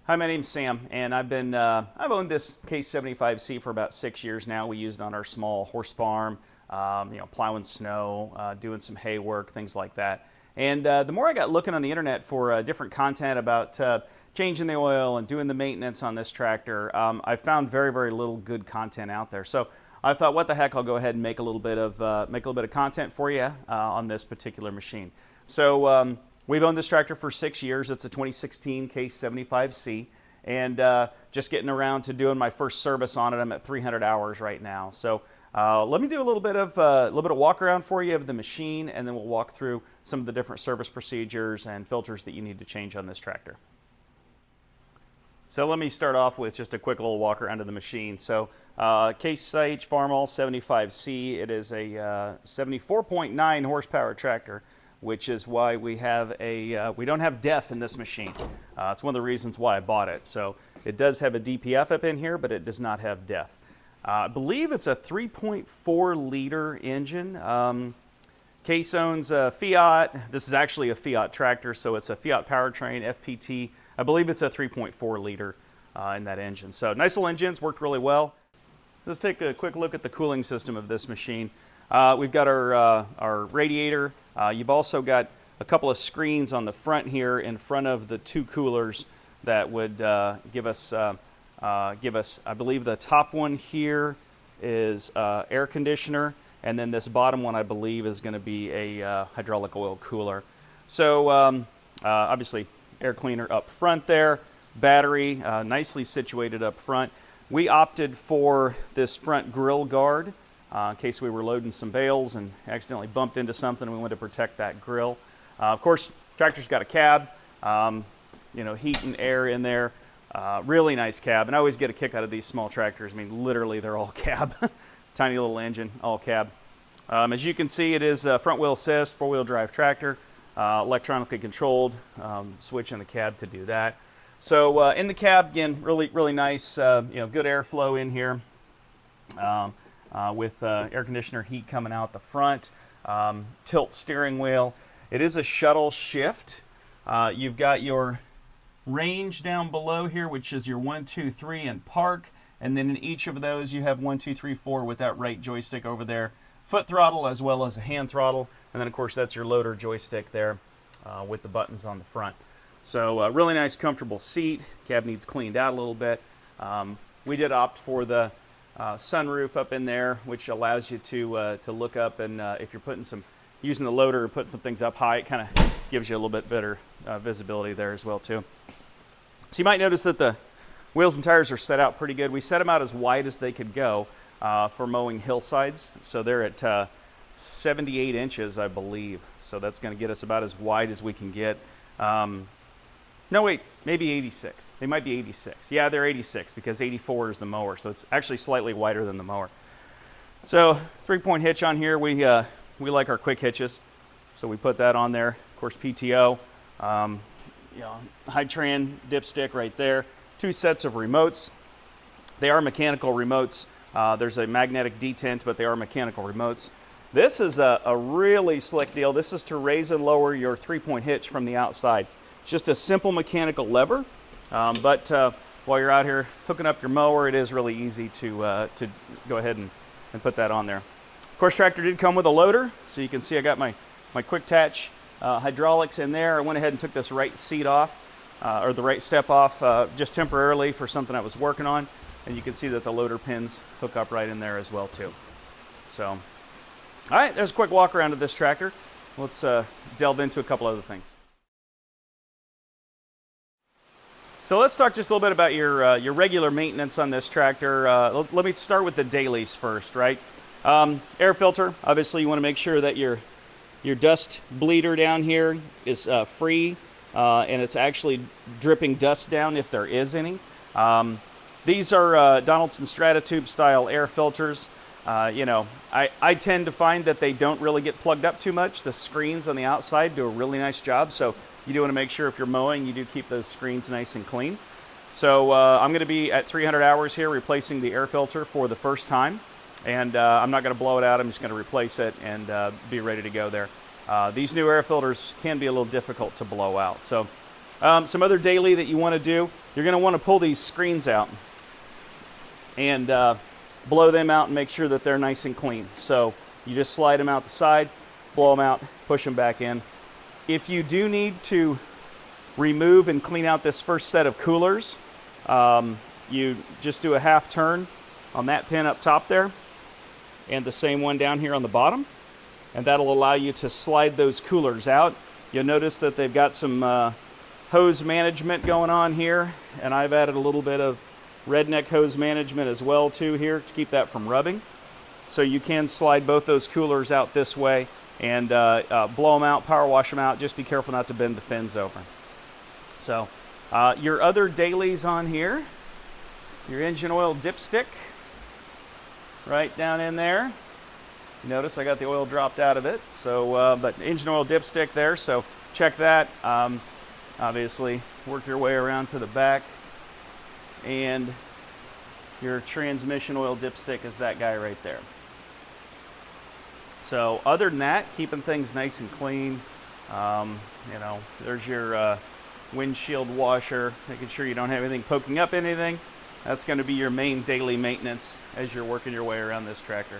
Hi, my name's Sam, and I've owned this Case 75C for about 6 years now. We use it on our small horse farm, plowing snow, doing some hay work, things like that. And the more I got looking on the internet for different content about changing the oil and doing the maintenance on this tractor, I found very, very little good content out there. So I thought, what the heck, I'll go ahead and make a little bit of content for you on this particular machine. So we've owned this tractor for 6 years. It's a 2016 Case 75C, and just getting around to doing my first service on it. I'm at 300 hours right now. So let me do a little bit of walk around for you of the machine, and then we'll walk through some of the different service procedures and filters that you need to change on this tractor. So let me start off with just a quick little walk around of the machine. So Case IH Farmall 75C, it is a 74.9 horsepower tractor, which is why we don't have DEF in this machine. It's one of the reasons why I bought it. So it does have a DPF up in here, but it does not have DEF. I believe it's a 3.4 liter engine. Case owns a Fiat. This is actually a Fiat tractor, so it's a Fiat powertrain, FPT. I believe it's a 3.4 liter in that engine. So nice little engines, worked really well. Let's take a quick look at the cooling system of this machine. We've got our radiator. You've also got a couple of screens on the front here in front of the two coolers that would give us, I believe the top one here is air conditioner, and then this bottom one I believe is going to be a hydraulic oil cooler. So obviously air cleaner up front there, battery nicely situated up front. We opted for this front grill guard. In case we were loading some bales and accidentally bumped into something, we wanted to protect that grill. Of course, tractor's got a cab, heat and air in there. Really nice cab, and I always get a kick out of these small tractors. I mean, literally, they're all cab. Tiny little engine, all cab. As you can see, it is a front wheel assist, four-wheel drive tractor, electronically controlled, switch in the cab to do that. So in the cab, again, really, really nice, good airflow in here. With air conditioner heat coming out the front, tilt steering wheel. It is a shuttle shift. You've got your range down below here, which is your 1, 2, 3 and park, and then in each of those you have 1, 2, 3, 4 with that right joystick over there, foot throttle as well as a hand throttle, and then of course that's your loader joystick there with the buttons on the front. So really nice, comfortable seat. Cab needs cleaned out a little bit. We did opt for the sunroof up in there, which allows you to look up, and if you're using the loader or putting some things up high, it kind of gives you a little bit better visibility there as well too. So you might notice that the wheels and tires are set out pretty good. We set them out as wide as they could go for mowing hillsides. So they're at 78 inches, I believe. So that's going to get us about as wide as we can get. No, wait, maybe 86. They might be 86. Yeah, they're 86 because 84 is the mower. So it's actually slightly wider than the mower. So 3-point hitch on here. We like our quick hitches. So we put that on there. Of course, PTO, high tran dipstick right there. 2 sets of remotes. They are mechanical remotes. There's a magnetic detent, but they are mechanical remotes. This is a really slick deal. This is to raise and lower your 3-point hitch from the outside. Just a simple mechanical lever, but while you're out here hooking up your mower, it is really easy to go ahead and put that on there. Of course, tractor did come with a loader, so you can see I got my quick attach hydraulics in there. I went ahead and took this right seat off, or the right step off just temporarily for something I was working on, and you can see that the loader pins hook up right in there as well too. So, all right, there's a quick walk around of this tractor. Let's delve into a couple other things. So let's talk just a little bit about your regular maintenance on this tractor. Let me start with the dailies first, right? Air filter, obviously you want to make sure that your dust bleeder down here is free and it's actually dripping dust down if there is any. These are Donaldson Stratotube style air filters. I tend to find that they don't really get plugged up too much. The screens on the outside do a really nice job, so you do want to make sure if you're mowing, you do keep those screens nice and clean. So I'm going to be at 300 hours here replacing the air filter for the first time, and I'm not going to blow it out. I'm just going to replace it and be ready to go there. These new air filters can be a little difficult to blow out. So Some other daily that you want to do, you're going to want to pull these screens out and blow them out and make sure that they're nice and clean. So you just slide them out the side, blow them out, push them back in. If you do need to remove and clean out this first set of coolers, you just do a half turn on that pin up top there and the same one down here on the bottom, and that'll allow you to slide those coolers out. You'll notice that they've got some hose management going on here, and I've added a little bit of redneck hose management as well too here to keep that from rubbing. So you can slide both those coolers out this way and blow them out, power wash them out. Just be careful not to bend the fins over. So your other dailies on here, your engine oil dipstick right down in there. You notice I got the oil dropped out of it, so but engine oil dipstick there, so check that. Obviously work your way around to the back, and your transmission oil dipstick is that guy right there. So other than that, keeping things nice and clean. You know, there's your windshield washer, making sure you don't have anything poking up anything. That's going to be your main daily maintenance as you're working your way around this tractor.